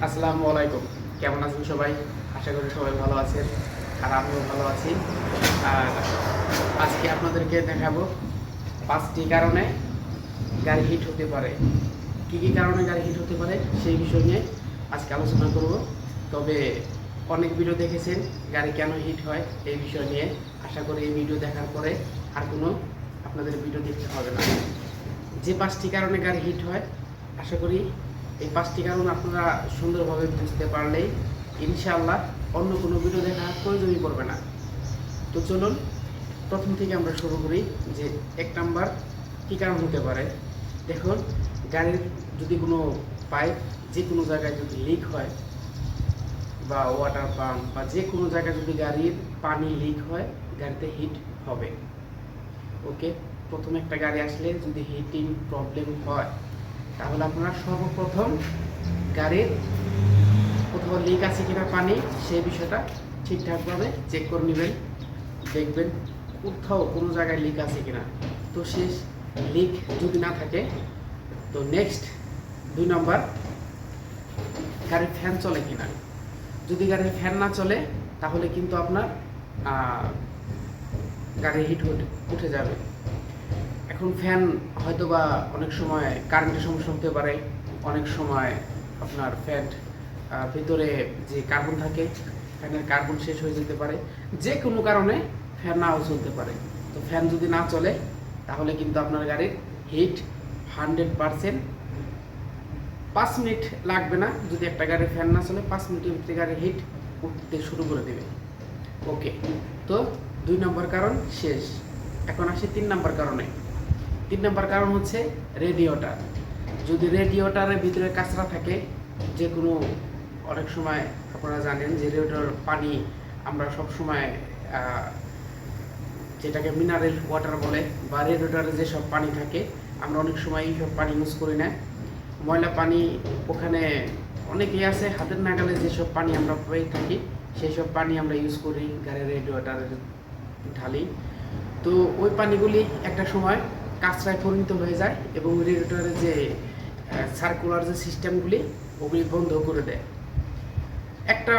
আসসালামু আলাইকুম। কেমন আছেন সবাই? আশা করি সবাই ভালো আছেন আর আমিও ভালো আছি। আর আজকে আপনাদেরকে দেখাবো 5টি কারণে গাড়ি হিট হতে পারে। কী কী কারণে গাড়ি হিট হতে পারে সেই বিষয় নিয়ে আজকে আলোচনা করব। তবে অনেক ভিডিও দেখেছেন গাড়ি কেন হিট হয় এই বিষয় নিয়ে। আশা করি এই ভিডিও দেখার পরে আর কোনো আপনাদের ভিডিও দেখতে হবে না। যে 5টি কারণে গাড়ি হিট হয়, আশা করি এই 5টি কারণ আপনারা সুন্দরভাবে বুঝতে পারলেই ইনশাআল্লাহ অন্য কোনো ভিডিও দেখার প্রয়োজনই পড়বে না। তো চলুন প্রথম থেকে আমরা শুরু করি যে 1 নাম্বার কী কারণ হতে পারে। দেখুন, গাড়ির যদি কোনো পাইপ যে কোনো জায়গায় যদি লিক হয় বা ওয়াটার পাম্প বা যে কোনো জায়গায় যদি গাড়ির পানি লিক হয়, গাড়িতে হিট হবে। ওকে, প্রথম একটা গাড়ি আসলে যদি হিটিং প্রবলেম হয় তাহলে আপনারা সর্বপ্রথম গাড়ির কোথাও লিক আছে কিনা পানি সেই বিষয়টা ঠিকঠাকভাবে চেক করে নেবেন। দেখবেন কোথাও কোনো জায়গায় লিক আছে কিনা। তো সে লিক যদি না থাকে তো নেক্সট 2 নম্বর, গাড়ির ফ্যান চলে কিনা। যদি গাড়ির ফ্যান না চলে তাহলে কিন্তু আপনার গাড়ির হিট উঠে যাবে। এখন ফ্যান হয়তো বা অনেক সময় কারেন্টের সমস্যা হতে পারে, অনেক সময় আপনার ফ্যান ভিতরে যে কার্বন থাকে ফ্যানের কার্বন শেষ হয়ে যেতে পারে, যে কোনো কারণে ফ্যান নাও চলতে পারে। তো ফ্যান যদি না চলে তাহলে কিন্তু আপনার গাড়ির হিট 100%, 5 মিনিট লাগবে না। যদি একটা গাড়ির ফ্যান না চলে 5 মিনিটের ভিতরে গাড়ির হিট উঠতে শুরু করে দেবে। ওকে, তো 2 নম্বর কারণ শেষ। এখন আসি 3 নম্বর কারণে। 3 নম্বর কারণ হচ্ছে রেডিয়েটর। যদি রেডিয়েটরের ভিতরে কাঁচরা থাকে, যে কোনো অনেক সময় আপনারা জানেন যে রেডিয়েটর পানি আমরা সব সময় যেটাকে মিনারেল ওয়াটার বলে বা রেডিয়েটরে যেসব পানি থাকে আমরা অনেক সময় এইসব পানি ইউজ করি না। ময়লা পানি ওখানে অনেকেই আছে হাতের নাগালে যেসব পানি আমরা পেয়ে থাকি সেই সব পানি আমরা ইউজ করি গাড়ির রেডিয়েটরে ঢালি। তো ওই পানিগুলি একটা সময় কাঁচরায় পরিণত হয়ে যায় এবং রেডিয়েটরের যে সার্কুলার যে সিস্টেমগুলি ওগুলি বন্ধ করে দেয়। একটা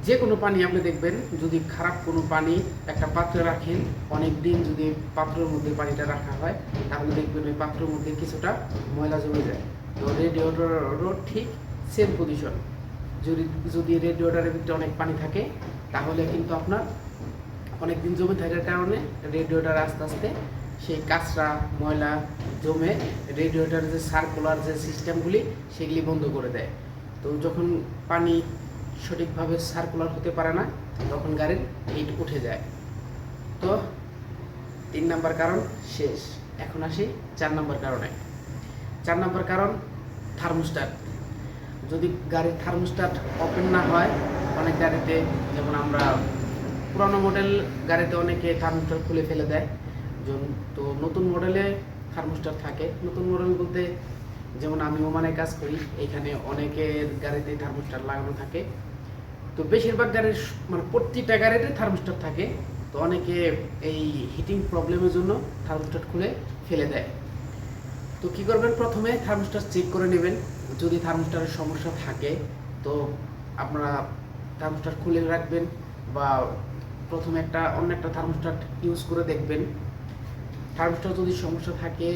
যে কোনো পানি আপনি দেখবেন, যদি খারাপ কোনো পানি একটা পাত্রে রাখেন, অনেক দিন যদি পাত্রের মধ্যে পানিটা রাখা হয় তাহলে দেখবেন ওই পাত্রের মধ্যে কিছুটা ময়লা জমে যায়। তো রেডিয়েটরও ঠিক সেম পজিশন। যদি রেডিয়েটরের ভিতরে অনেক পানি থাকে তাহলে কিন্তু আপনার অনেক দিন জমে থাকার কারণে রেডিয়েটর আস্তে আস্তে সেই কাঁচরা ময়লা জমে রেডিয়েটরের যে সার্কুলার যে সিস্টেমগুলি সেগুলি বন্ধ করে দেয়। তো যখন পানি সঠিকভাবে সার্কুলার হতে পারে না তখন গাড়ির হিট উঠে যায়। তো 3 নম্বর কারণ শেষ। এখন আসি 4 নম্বর কারণে। 4 নম্বর কারণ থার্মোস্ট্যাট। যদি গাড়ির থার্মোস্ট্যাট ওপেন না হয়, অনেক গাড়িতে যেমন আমরা পুরানো মডেল গাড়িতে অনেকে থার্মোস্ট্যাট খুলে ফেলে দেয়। তো নতুন মডেলে থার্মোস্ট্যাট থাকে। নতুন মডেল বলতে যেমন আমি ওমানে কাজ করি, এখানে অনেকের গাড়িতে থার্মোস্ট্যাট লাগানো থাকে। তো বেশিরভাগ গাড়ির মানে প্রতিটা গাড়িতে থার্মোস্ট্যাট থাকে। তো অনেকে এই হিটিং প্রবলেমের জন্য থার্মোস্ট্যাট খুলে ফেলে দেয়। তো কী করবেন, প্রথমে থার্মোস্ট্যাট চেক করে নেবেন। যদি থার্মোস্ট্যাটের সমস্যা থাকে তো আপনারা থার্মোস্ট্যাট খুলে রাখবেন বা প্রথমে অন্য একটা থার্মোস্ট্যাট ইউজ করে দেখবেন। থার্মোস্ট্যাট যদি সমস্যা থাকে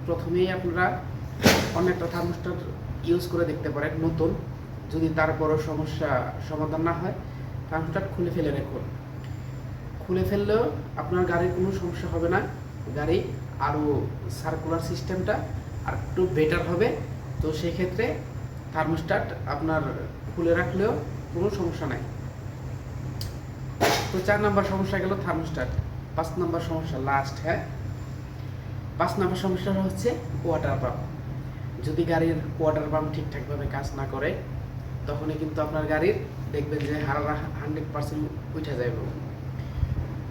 প্রথমেই আপনারা অন্য একটা থার্মোস্ট্যাট ইউজ করে দেখতে পারেন নতুন। যদি তারপরও সমস্যা সমাধান না হয় থার্মোস্ট্যাট খুলে ফেলে রাখুন। খুলে ফেললেও আপনার গাড়ির কোনো সমস্যা হবে না, গাড়ি আরও সার্কুলার সিস্টেমটা আর একটু বেটার হবে। তো সেক্ষেত্রে থার্মোস্ট্যাট আপনার খুলে রাখলেও কোনো সমস্যা নাই। তো 4 নম্বর সমস্যা গেল থার্মোস্ট্যাট। 5 নম্বর সমস্যা লাস্ট। 5 নম্বর সমস্যাটা হচ্ছে ওয়াটার পাম্প। যদি গাড়ির ওয়াটার পাম্প ঠিকঠাকভাবে কাজ না করে তখনই কিন্তু আপনার গাড়ির দেখবেন যে হারারা 100% উঠে যাবে।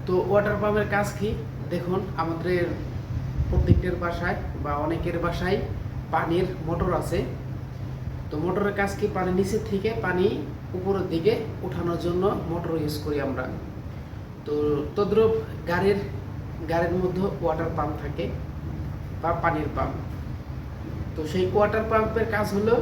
তো ওয়াটার পাম্পের কাজ কি? দেখুন, আমাদের প্রত্যেকের বাসায় বা অনেকের বাসায় পানির মোটর আছে। তো মোটরের কাজ কি? পানি নিচের থেকে পানি উপরের দিকে ওঠানোর জন্য মোটর ইউজ করি আমরা। তো তদ্রূপ গাড়ির মধ্যে ওয়াটার পাম্প থাকে বা পানির পাম্প। তো সেই ওয়াটার পাম্পের কাজ হলো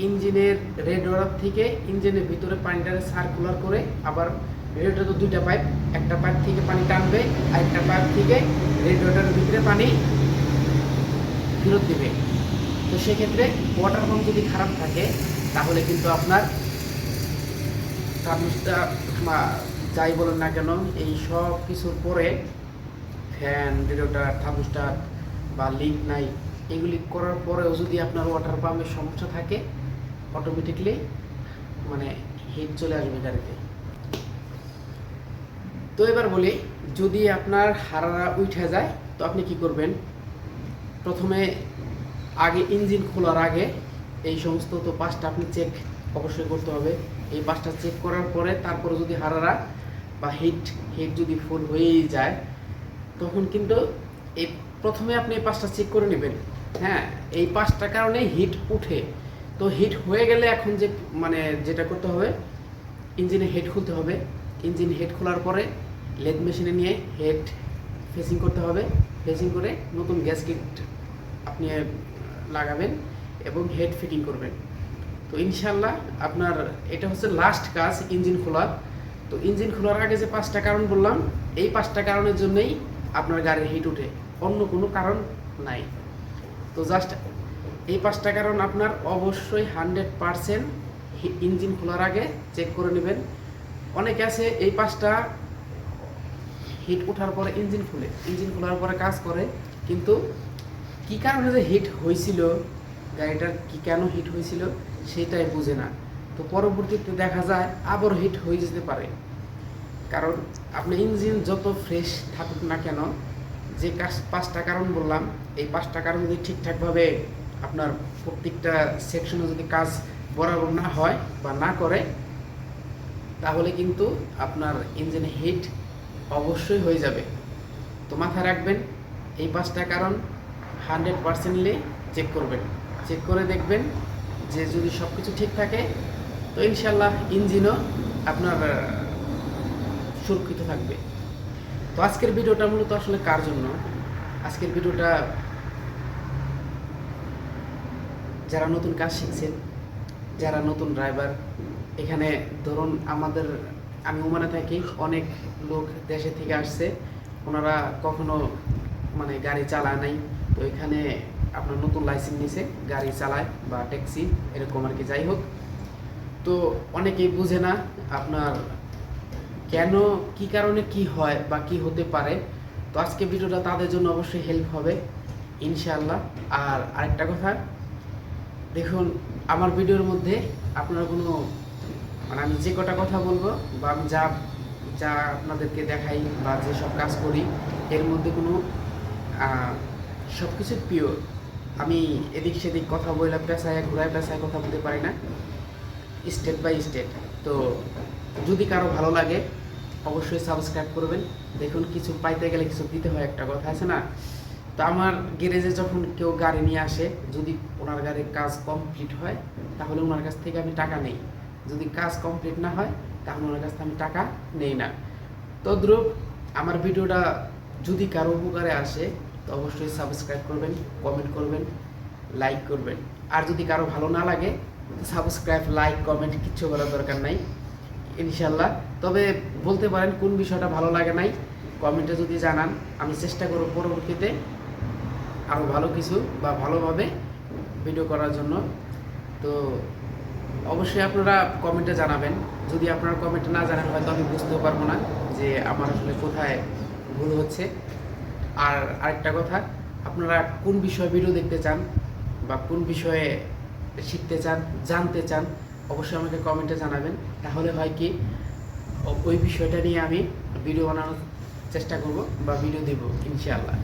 ইঞ্জিনের রেডিয়েটর থেকে ইঞ্জিনের ভিতরে পানিটা সার্কুলার করে আবার রেডিয়েটর তো দুইটা পাইপ, একটা পাইপ থেকে পানি টানবে আর একটা পাইপ থেকে রেডিয়েটরের ভিতরে পানি ফেরত দেবে। তো সেক্ষেত্রে ওয়াটার পাম্প যদি খারাপ থাকে তাহলে কিন্তু আপনার থার্মোস্ট্যাট যাই বলেন না কেন এই সব কিছুর পরে ফ্যান, রেডিয়েটর, থার্মোস্ট্যাট বা লিক নাই এগুলি করার পরেও যদি আপনার ওয়াটার পাম্পের সমস্যা থাকে অটোমেটিকলি মানে হিট চলে আসবে গাড়িতে। তো এবার বলি, যদি আপনার হারারা উঠে যায় তো আপনি কি করবেন? প্রথমে আগে ইঞ্জিন খোলার আগে এই সমস্ত তো পাঁচটা আপনি চেক অবশ্যই করতে হবে। এই পাঁচটা চেক করার পরে তারপরে যদি হারারা বা হিট যদি ফুল হয়েই যায় তখন কিন্তু এই প্রথমে আপনি এই পাঁচটা চেক করে নেবেন। হ্যাঁ, এই পাঁচটা কারণে হিট উঠে। তো হিট হয়ে গেলে এখন যে মানে যেটা করতে হবে, ইঞ্জিনে হেড খুলতে হবে। ইঞ্জিন হেড খোলার পরে লেদ মেশিনে নিয়ে হেড ফেসিং করতে হবে। ফেসিং করে নতুন গ্যাস কিট আপনি লাগাবেন এবং হেড ফিটিং করবেন। তো ইনশাল্লাহ আপনার এটা হচ্ছে লাস্ট কাজ ইঞ্জিন খোলার। তো ইঞ্জিন খোলার আগে যে পাঁচটা কারণ বললাম, এই পাঁচটা কারণের জন্যই আপনার গাড়ির হিট উঠে, অন্য কোনো কারণ নাই। তো জাস্ট এই পাঁচটা কারণ আপনার অবশ্যই 100% ইঞ্জিন খোলার আগে চেক করে নেবেন। অনেকে আছে এই পাঁচটা হিট ওঠার পরে ইঞ্জিন খোলার পরে কাজ করে, কিন্তু কি কারণে যে হিট হয়েছিল, গাড়িটার কি কেন হিট হয়েছিল সেটাই বুঝে না। তো পরবর্তীতে দেখা যায় আবার হিট হয়ে যেতে পারে। কারণ আপনি ইঞ্জিন যত ফ্রেশ থাকুক না কেন, যে পাঁচটা কারণ বললাম এই পাঁচটা কারণ যদি ঠিকঠাকভাবে আপনার প্রত্যেকটা সেকশনে যদি কাজ বরাবর না হয় বা না করে তাহলে কিন্তু আপনার ইঞ্জিনে হিট অবশ্যই হয়ে যাবে। তো মাথায় রাখবেন এই পাঁচটা কারণ 100%লি চেক করবেন। চেক করে দেখবেন যে যদি সব কিছু ঠিক থাকে তো ইনশাল্লাহ ইঞ্জিনও আপনার সুরক্ষিত থাকবে। তো আজকের ভিডিওটা মূলত আসলে কার জন্য? আজকের ভিডিওটা যারা নতুন কাজ শিখছেন, যারা নতুন ড্রাইভার, এখানে ধরুন আমি ওমানে থাকি, অনেক লোক দেশে থেকে আসছে, ওনারা কখনো মানে গাড়ি চালায় নাই। তো এখানে আপনার নতুন লাইসেন্স নিছে, গাড়ি চালায় বা ট্যাক্সি এরকম আর কি, যাই হোক। তো অনেকেই বুঝে না আপনার কেন, কি কারণে কি হয় বা কি হতে পারে। তো আজকে ভিডিওটা তাদের জন্য অবশ্যই হেল্প হবে ইনশাআল্লাহ। আর আরেকটা কথা, দেখুন আমার ভিডিওর মধ্যে আপনারা কোনো মানে আমি যে কটা কথা বলবো বা আমি যা যা আপনাদেরকে দেখাই বা যে সব কাজ করি এর মধ্যে কোনো সব কিছু পিওর। আমি এদিক সেদিক কথা বললে পেশায় ঘুরায় পেশায় কথা বলতে পারি না, স্টেপ বাই স্টেপ। তো যদি কারো ভালো লাগে অবশ্যই সাবস্ক্রাইব করবেন। দেখুন কিছু পাইতে গেলে কিছু দিতে হয়, একটা কথা আছে না? তো আমার গ্যারেজে যখন কেউ গাড়ি নিয়ে আসে, যদি ওনার গাড়ির কাজ কমপ্লিট হয় তাহলে ওনার কাছ থেকে আমি টাকা নেই, যদি কাজ কমপ্লিট না হয় তাহলে ওনার কাছ থেকে আমি টাকা নেই না। তদ্রূপ আমার ভিডিওটা যদি কারো উপকারে আসে তো অবশ্যই সাবস্ক্রাইব করবেন, কমেন্ট করবেন, লাইক করবেন। আর যদি কারো ভালো না লাগে সাবস্ক্রাইব, লাইক, কমেন্ট কিচ্ছু বলার দরকার নাই ইনশাল্লাহ। তবে বলতে পারেন কোন বিষয়টা ভালো লাগে নাই, কমেন্টে যদি জানান আমি চেষ্টা করব পরবর্তীতে আরও ভালো কিছু বা ভালোভাবে ভিডিও করার জন্য। তো অবশ্যই আপনারা কমেন্টে জানাবেন। যদি আপনারা কমেন্টে না জানান হয়তো আমি বুঝতেও পারবো না যে আমার আসলে কোথায় ভুল হচ্ছে। আর আরেকটা কথা, আপনারা কোন বিষয়ে ভিডিও দেখতে চান বা কোন বিষয়ে শিখতে চান, জানতে চান, অবশ্যই আমাকে কমেন্টে জানাবেন। তাহলে হয় কি ওই বিষয়টা নিয়ে আমি ভিডিও বানানোর চেষ্টা করব বা ভিডিও দেব ইনশাআল্লাহ।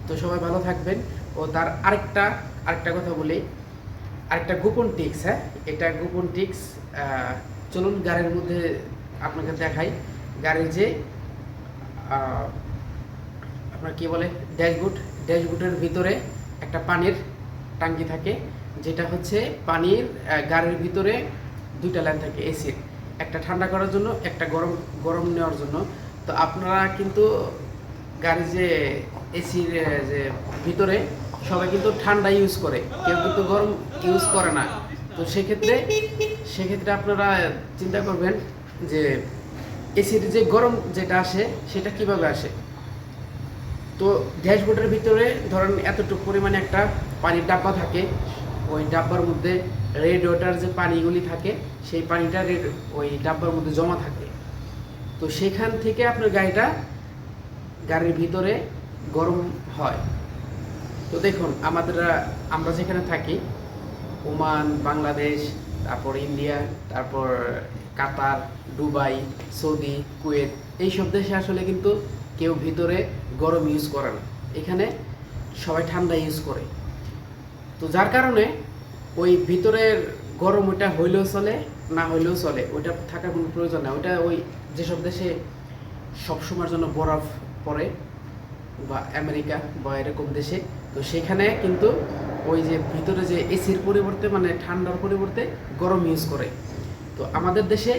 তো সবাই ভালো থাকবেন। ও তার আরেকটা কথা বলি, আরেকটা গোপন টিক্স। হ্যাঁ, এটা গোপন টিক্স। চলুন গাড়ির মধ্যে আপনাকে দেখাই। গাড়ির যে আপনার কি বলে ড্যাশবোর্ডের ভিতরে একটা পানির টাঙ্কি থাকে, যেটা হচ্ছে পানির গাড়ির ভিতরে দুইটা লাইন থাকে এসির, একটা ঠান্ডা করার জন্য, একটা গরম নেওয়ার জন্য। তো আপনারা কিন্তু গাড়ি যে এসির যে ভিতরে সবাই কিন্তু ঠান্ডা ইউজ করে, কেউ কিন্তু গরম ইউজ করে না। তো সেক্ষেত্রে আপনারা চিন্তা করবেন যে এসির যে গরম যেটা আসে সেটা কিভাবে আসে। তো ড্যাশবোর্ডের ভিতরে ধরেন এতটুকু পরিমাণে একটা পানির ডাব্বা থাকে, ওই ডাব্বার মধ্যে রেড ওয়াটার যে পানিগুলি থাকে সেই পানিটা ওই ডাব্বার মধ্যে জমা থাকে। তো সেখান থেকে আপনার গাড়ির ভিতরে গরম হয়। তো দেখুন আমরা যেখানে থাকি, ওমান, বাংলাদেশ, তারপর ইন্ডিয়া, তারপর কাতার, দুবাই, সৌদি, কুয়েত, এইসব দেশে আসলে কিন্তু কেউ ভিতরে গরম ইউজ করে না, এখানে সবাই ঠান্ডা ইউজ করে। তো যার কারণে ওই ভিতরের গরম ওইটা হইলেও চলে, না হইলেও চলে, ওইটা থাকার কোনো প্রয়োজন না। ওইটা ওই যেসব দেশে সবসময়ের জন্য বরফ পড়ে বা আমেরিকা বা এরকম দেশে, তো সেখানে কিন্তু ওই যে ভিতরে যে এসির পরিবর্তে মানে ঠান্ডার পরিবর্তে গরম ইউজ করে। তো আমাদের দেশে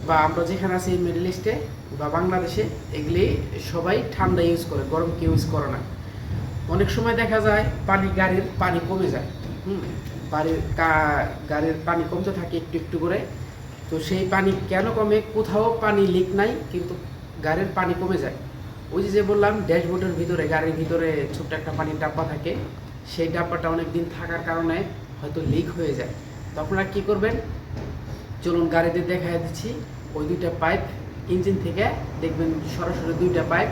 বা আমরা যেখানে আছি মিডল ইস্টে বা বাংলাদেশে এগুলি সবাই ঠান্ডা ইউজ করে, গরম কেউ ইউজ করে না। অনেক সময় দেখা যায় গাড়ির পানি কমে যায়, গাড়ির পানি কমতে থাকে একটু একটু করে। তো সেই পানি কেন কমে? কোথাও পানি লিক নাই কিন্তু গাড়ির পানি কমে যায়। ওই যে বললাম ড্যাশবোর্ডের ভিতরে গাড়ির ভিতরে ছোট্ট একটা পানির ডাব্বা থাকে, সেই ডাব্বাটা অনেক দিন থাকার কারণে হয়তো লিক হয়ে যায়। তো আপনারা কী করবেন, চলুন গাড়িতে দেখাই দিচ্ছি। ওই দুইটা পাইপ ইঞ্জিন থেকে দেখবেন সরাসরি দুইটা পাইপ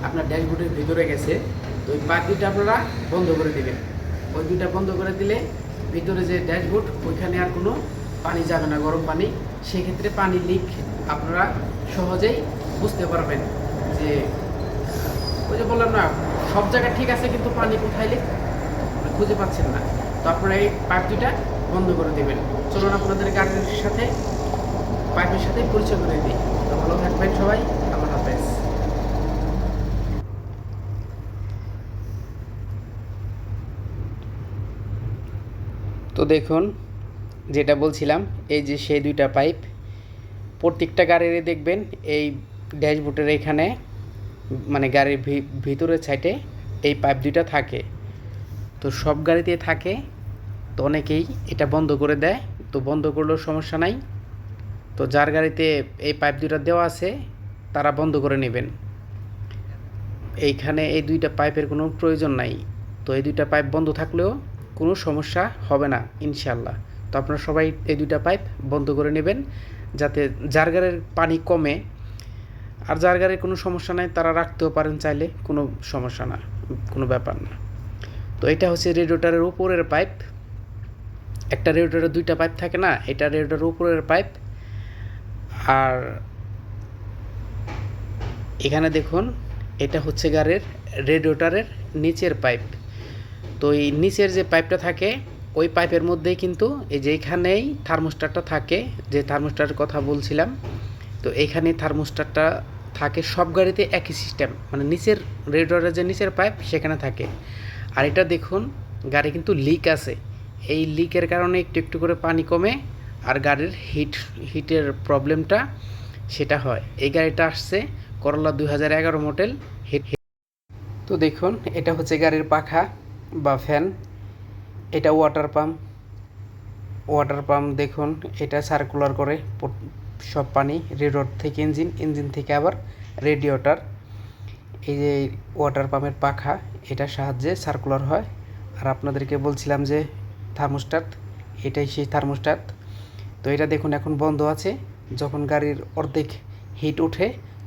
আপনার ড্যাশবোর্ডের ভিতরে গেছে। তো ওই পাইপ দুইটা আপনারা বন্ধ করে দিবেন। ওই দুইটা বন্ধ করে দিলে ভিতরে যে ড্যাশবোর্ড ওইখানে আর কোনো পানি যাবে না, গরম পানি। সেক্ষেত্রে পানি লিক আপনারা সহজেই বুঝতে পারবেন যে ওই যে বললাম না, সব জায়গায় ঠিক আছে কিন্তু পানি কোথায় লিক খুঁজে পাচ্ছেন না। তো আপনারা এই পাইপ দুইটা বন্ধ করে দেবেন। চলুন আপনাদের গাড়ির সাথে পাইপের সাথে পরিচয় করে দিই। তো ভালো থাকবেন সবাই, আল্লাহ হাফেজ। তো দেখুন যেটা বলছিলাম, এই যে সেই দুইটা পাইপ প্রত্যেকটা গাড়ির দেখবেন এই ড্যাশবোর্ডের এখানে মানে গাড়ির ভিতরের সাইডে এই পাইপ দুইটা থাকে। তো সব গাড়িতে থাকে, তো অনেকেই এটা বন্ধ করে দেয়। তো বন্ধ করলেও সমস্যা নাই। তো যার গাড়িতে এই পাইপ দুইটা দেওয়া আছে তারা বন্ধ করে নেবেন। এইখানে এই দুইটা পাইপের কোনো প্রয়োজন নাই। তো এই দুইটা পাইপ বন্ধ থাকলেও কোনো সমস্যা হবে না ইনশাল্লাহ। তো আপনারা সবাই এই দুইটা পাইপ বন্ধ করে নেবেন, যাতে যার গাড়ির পানি কমে। আর যার গাড়ির কোনো সমস্যা নাই তারা রাখতেও পারেন চাইলে, কোনো সমস্যা না, কোনো ব্যাপার না। তো এটা হচ্ছে রেডিয়েটরের উপরের পাইপ। একটা রেডিয়েটরের দুইটা পাইপ থাকে না, এটা রেডিয়েটরের উপরের পাইপ। আর এখানে দেখুন এটা হচ্ছে গাড়ির রেডিয়েটরের নিচের পাইপ। তো এই নিচের যে পাইপটা থাকে ওই পাইপের মধ্যেই কিন্তু এই যে এইখানেই থার্মোস্টারটা থাকে, যে থার্মোস্টারের কথা বলছিলাম। তো এইখানেই থার্মোস্টারটা থাকে সব গাড়িতে, একই সিস্টেম, মানে নিচের রেডিয়েটরের যে নিচের পাইপ সেখানে থাকে। আর এটা দেখুন গাড়ি কিন্তু লিক আছে, এই লিকের কারণে একটু একটু করে পানি কমে আর গাড়ির হিটের প্রবলেমটা সেটা হয়। এই গাড়িটা আসছে করোলা 2011 মডেল হিট। তো দেখুন এটা হচ্ছে গাড়ির পাখা বা ফ্যান, এটা ওয়াটার পাম্প দেখুন এটা সার্কুলার করে সব পানি রেডিয়েটর থেকে ইঞ্জিন থেকে আবার রেডিয়েটর। এই যে ওয়াটার পাম্পের পাখা, এটার সাহায্যে সার্কুলার হয়। আর আপনাদেরকে বলছিলাম যে থার্মোস্ট্যাট, এটাই সেই থার্মোস্ট্যাট। তো এটা দেখুন এখন বন্ধ আছে, যখন গাড়ির অর্ধেক হিট ওঠে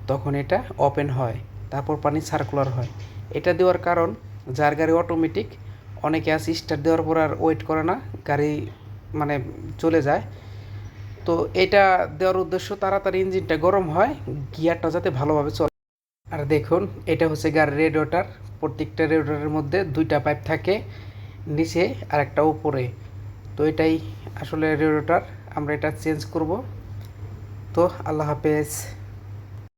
তখন এটা ওপেন হয়, তারপর পানি সার্কুলার হয়। এটা দেওয়ার কারণ, যার গাড়ি অটোমেটিক, অনেকে আছে স্টার্ট দেওয়ার পর আর ওয়েট করে না, গাড়ি মানে চলে যায়। তো এটা দেওয়ার উদ্দেশ্য তাড়াতাড়ি ইঞ্জিনটা গরম হয়, গিয়ারটা যাতে ভালোভাবে চলে। আর দেখুন এটা হচ্ছে গাড়ির রেডিয়েটর। প্রত্যেকটা রেডিয়েটরের মধ্যে দুইটা পাইপ থাকে, নিচে আর একটা উপরে। তো এটাই আসলে রেডিয়েটর, আমরা এটা চেঞ্জ করব। তো আল্লাহ হাফেজ।